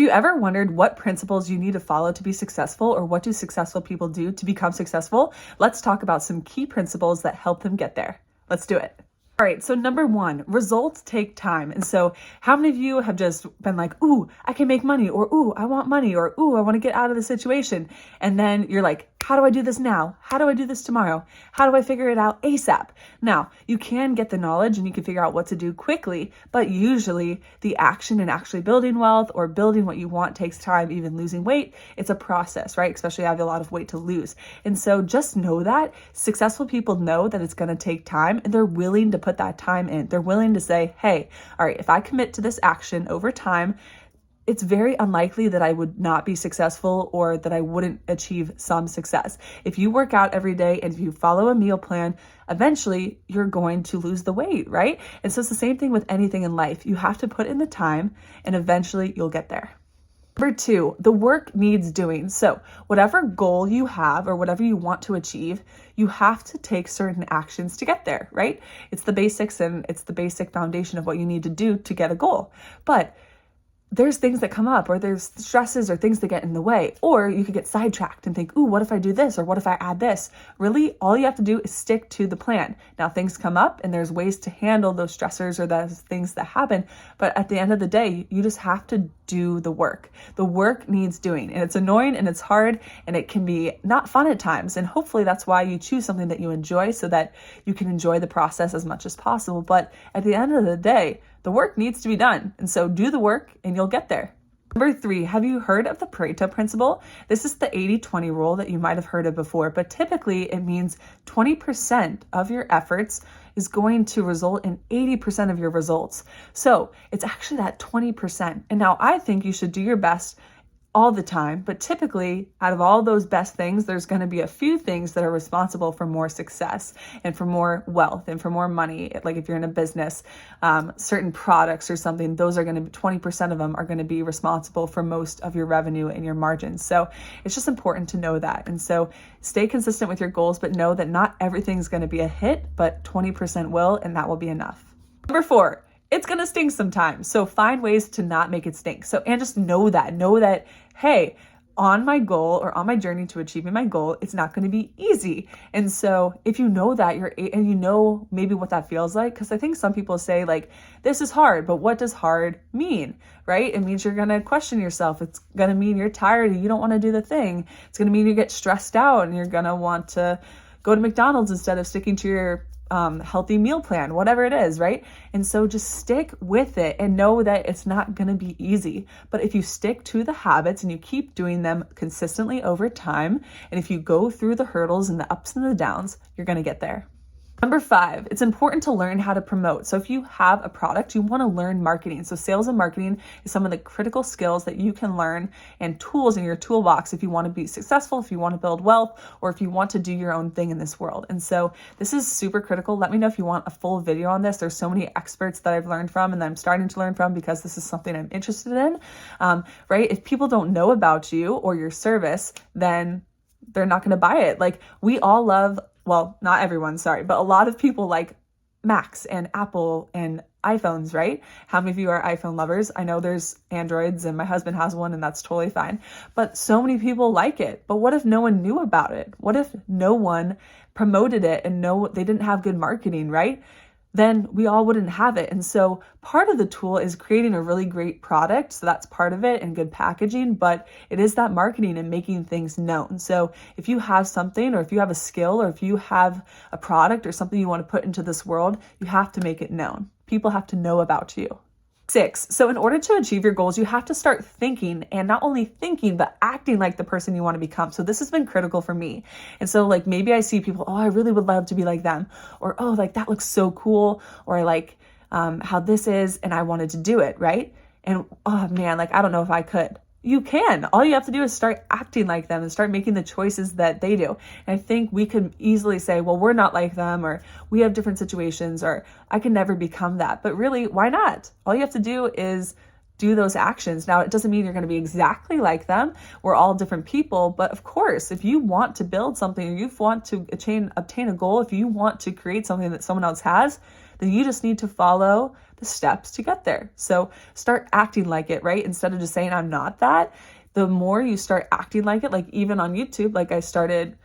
you ever wondered what principles you need to follow to be successful, or what do successful people do to become successful? Let's talk about some key principles that help them get there. Let's do it. All right, so number one, results take time. And so how many of you have just been like, ooh, I can make money, or ooh, I want money, or ooh, I want to get out of the situation. And then you're like, how do I do this now? How do I do this tomorrow? How do I figure it out ASAP? Now, you can get the knowledge and you can figure out what to do quickly, but usually the action in actually building wealth or building what you want takes time. Even losing weight, it's a process, right? Especially I have a lot of weight to lose. And so just know that successful people know that it's going to take time, and they're willing to put that time in. They're willing to say, hey, all right, if I commit to this action over time, it's very unlikely that I would not be successful or that I wouldn't achieve some success. If you work out every day and if you follow a meal plan, eventually you're going to lose the weight, right? And so it's the same thing with anything in life. You have to put in the time and eventually you'll get there. Number two, the work needs doing. So whatever goal you have or whatever you want to achieve, you have to take certain actions to get there, right? It's the basics and it's the basic foundation of what you need to do to get a goal. But there's things that come up, or there's stresses or things that get in the way, or you could get sidetracked and think, ooh, what if I do this? Or what if I add this? Really, all you have to do is stick to the plan. Now, things come up and there's ways to handle those stressors or those things that happen. But at the end of the day, you just have to do the work. The work needs doing, and it's annoying and it's hard and it can be not fun at times. And hopefully that's why you choose something that you enjoy, so that you can enjoy the process as much as possible. But at the end of the day, the work needs to be done. And so do the work and you'll get there. Number three, have you heard of the Pareto principle? This is the 80-20 rule that you might have heard of before, but typically it means 20% of your efforts is going to result in 80% of your results. So it's actually that 20%. And now I think you should do your best all the time, but typically out of all those best things, there's going to be a few things that are responsible for more success and for more wealth and for more money. Like if you're in a business, certain products or something, those are going to be 20% of them are going to be responsible for most of your revenue and your margins. So it's just important to know that. And so stay consistent with your goals, but know that not everything's going to be a hit, but 20% will, and that will be enough. Number four, it's going to stink sometimes. So find ways to not make it stink. And just know that, hey, on my goal or on my journey to achieving my goal, it's not going to be easy. And so if you know that and you know maybe what that feels like, because I think some people say like, this is hard, but what does hard mean, right? It means you're going to question yourself. It's going to mean you're tired and you don't want to do the thing. It's going to mean you get stressed out and you're going to want to go to McDonald's instead of sticking to your healthy meal plan, whatever it is, right? And so just stick with it and know that it's not going to be easy. But if you stick to the habits and you keep doing them consistently over time, and if you go through the hurdles and the ups and the downs, you're going to get there. Number five, it's important to learn how to promote. So if you have a product, you want to learn marketing. So sales and marketing is some of the critical skills that you can learn and tools in your toolbox if you want to be successful, if you want to build wealth, or if you want to do your own thing in this world. And so this is super critical. Let me know if you want a full video on this. There's so many experts that I've learned from and that I'm starting to learn from because this is something I'm interested in, right? If people don't know about you or your service, then they're not going to buy it. Like we all love, well, not everyone, sorry, but a lot of people like Macs and Apple and iPhones, right? How many of you are iPhone lovers? I know there's Androids and my husband has one and that's totally fine, but so many people like it. But what if no one knew about it? What if no one promoted it and they didn't have good marketing, right? Then we all wouldn't have it. And so part of the tool is creating a really great product. So that's part of it, and good packaging, but it is that marketing and making things known. So if you have something, or if you have a skill, or if you have a product or something you want to put into this world, you have to make it known. People have to know about you. 6, so in order to achieve your goals, you have to start thinking, and not only thinking, but acting like the person you want to become. So this has been critical for me. And so like maybe I see people, oh, I really would love to be like them, or oh, like that looks so cool, or I like how this is, and I wanted to do it, right? And oh man, like I don't know if I could. You can. All you have to do is start acting like them and start making the choices that they do. And I think we could easily say, well, we're not like them, or we have different situations, or I can never become that. But really, why not? All you have to do is do those actions. Now, it doesn't mean you're going to be exactly like them. We're all different people. But of course, if you want to build something, or you want to obtain a goal, if you want to create something that someone else has, then you just need to follow the steps to get there. So start acting like it, right? Instead of just saying, I'm not that, the more you start acting like it, like even on YouTube, like I started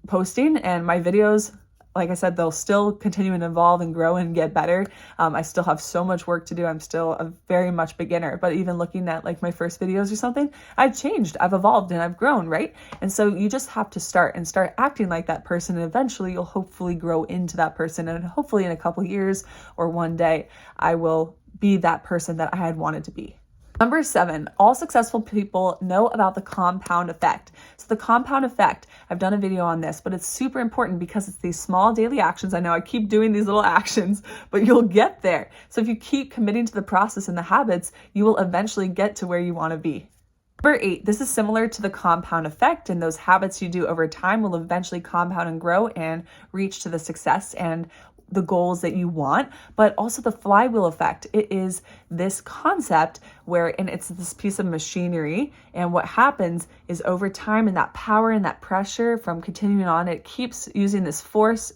posting and my videos, like I said, they'll still continue and evolve and grow and get better. I still have so much work to do. I'm still a very much beginner, but even looking at like my first videos or something, I've changed, I've evolved, and I've grown, right? And so you just have to start acting like that person, and eventually you'll hopefully grow into that person. And hopefully in a couple years or one day, I will be that person that I had wanted to be. Number 7, all successful people know about the compound effect. So the compound effect, I've done a video on this, but it's super important because it's these small daily actions. I know I keep doing these little actions, but you'll get there. So if you keep committing to the process and the habits, you will eventually get to where you want to be. Number 8, this is similar to the compound effect, and those habits you do over time will eventually compound and grow and reach to the success and the goals that you want. But also the flywheel effect, it is this concept and it's this piece of machinery, and what happens is over time, and that power and that pressure from continuing on, it keeps using this force,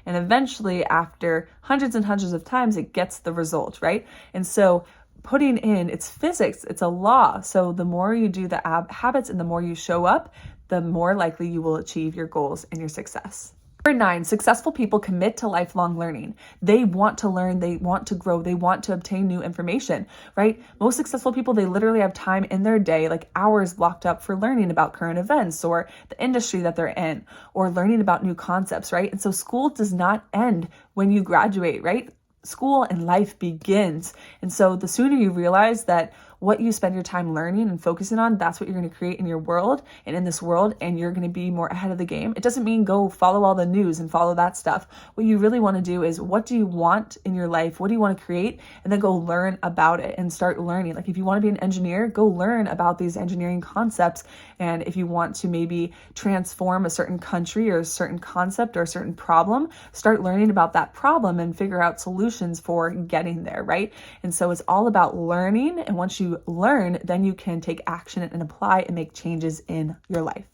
and eventually after hundreds and hundreds of times, it gets the result, right? And so putting in, it's physics, it's a law. So the more you do the habits and the more you show up, the more likely you will achieve your goals and your success. Number 9, successful people commit to lifelong learning. They want to learn, they want to grow, they want to obtain new information, right? Most successful people, they literally have time in their day, like hours blocked up for learning about current events or the industry that they're in, or learning about new concepts, right? And so school does not end when you graduate, right? School and life begins. And so the sooner you realize that what you spend your time learning and focusing on, that's what you're going to create in your world and in this world, and you're going to be more ahead of the game. It doesn't mean go follow all the news and follow that stuff. What you really want to do is, what do you want in your life? What do you want to create? And then go learn about it and start learning. Like if you want to be an engineer, go learn about these engineering concepts. And if you want to maybe transform a certain country or a certain concept or a certain problem, start learning about that problem and figure out solutions for getting there, right? And so it's all about learning. And once you learn, then you can take action and apply and make changes in your life.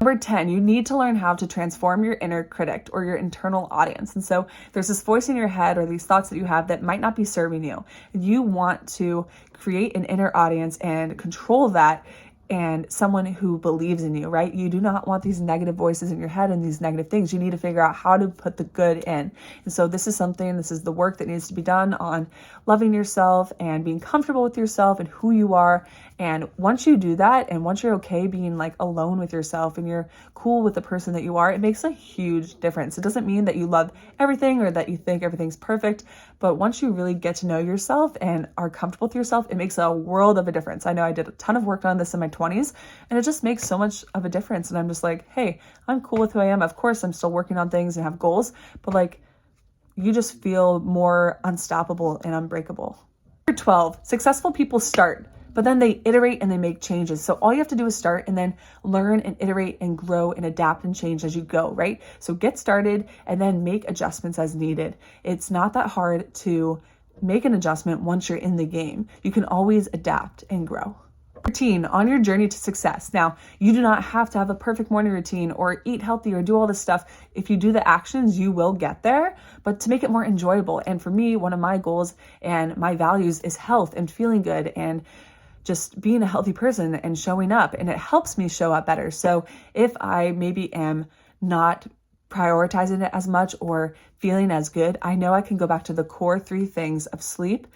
Number 10, you need to learn how to transform your inner critic or your internal audience. And so there's this voice in your head or these thoughts that you have that might not be serving you. You want to create an inner audience and control that, and someone who believes in you, right? You do not want these negative voices in your head and these negative things. You need to figure out how to put the good in. And so this is the work that needs to be done on loving yourself and being comfortable with yourself and who you are. And once you do that, and once you're okay being like alone with yourself and you're cool with the person that you are, it makes a huge difference. It doesn't mean that you love everything or that you think everything's perfect, but once you really get to know yourself and are comfortable with yourself, it makes a world of a difference. I know I did a ton of work on this in my 20s, and it just makes so much of a difference. And I'm just like, hey, I'm cool with who I am. Of course, I'm still working on things and have goals, but like, you just feel more unstoppable and unbreakable. Number 12, successful people start, but then they iterate and they make changes. So all you have to do is start and then learn and iterate and grow and adapt and change as you go, right? So get started and then make adjustments as needed. It's not that hard to make an adjustment once you're in the game. You can always adapt and grow. Routine on your journey to success. Now, you do not have to have a perfect morning routine or eat healthy or do all this stuff. If you do the actions, you will get there, but to make it more enjoyable. And for me, one of my goals and my values is health and feeling good and just being a healthy person and showing up, and it helps me show up better. So if I maybe am not prioritizing it as much or feeling as good, I know I can go back to the core 3 things of sleep,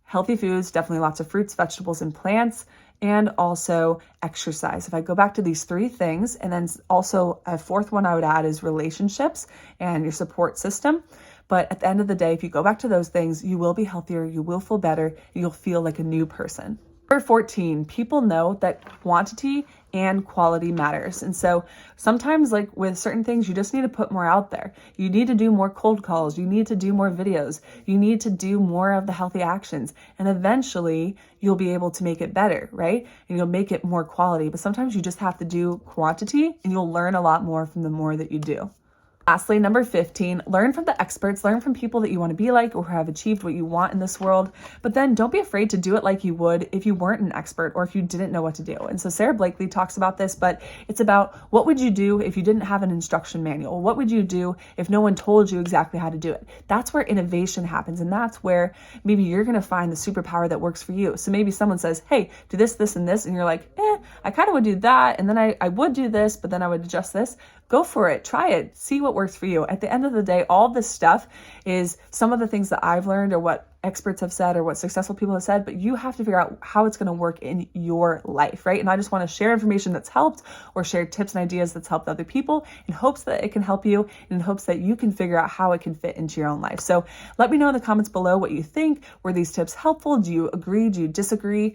healthy foods, definitely lots of fruits, vegetables, and plants, and also exercise. If I go back to these 3 things, and then also a 4th one I would add is relationships and your support system. But at the end of the day, if you go back to those things, you will be healthier, you will feel better, you'll feel like a new person. Number 14, people know that quantity and quality matters. And so sometimes, like with certain things, you just need to put more out there. You need to do more cold calls. You need to do more videos. You need to do more of the healthy actions. And eventually you'll be able to make it better, right? And you'll make it more quality. But sometimes you just have to do quantity, and you'll learn a lot more from the more that you do. Lastly, number 15, learn from the experts, learn from people that you want to be like or who have achieved what you want in this world. But then don't be afraid to do it like you would if you weren't an expert or if you didn't know what to do. And so Sarah Blakely talks about this, but it's about what would you do if you didn't have an instruction manual? What would you do if no one told you exactly how to do it? That's where innovation happens. And that's where maybe you're going to find the superpower that works for you. So maybe someone says, hey, do this, this, and this. And you're like, I kind of would do that. And then I would do this, but then I would adjust this. Go for it. Try it. See what works for you. At the end of the day, all this stuff is some of the things that I've learned or what experts have said or what successful people have said, but you have to figure out how it's going to work in your life, right? And I just want to share information that's helped or share tips and ideas that's helped other people in hopes that it can help you and in hopes that you can figure out how it can fit into your own life. So let me know in the comments below what you think. Were these tips helpful? Do you agree? Do you disagree?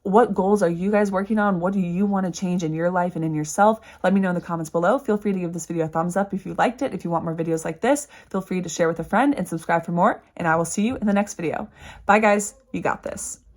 What goals are you guys working on? What do you want to change in your life and in yourself? Let me know in the comments below. Feel free to give this video a thumbs up if you liked it. If you want more videos like this, feel free to share with a friend and subscribe for more. And I will see you in the next video. Bye guys, you got this.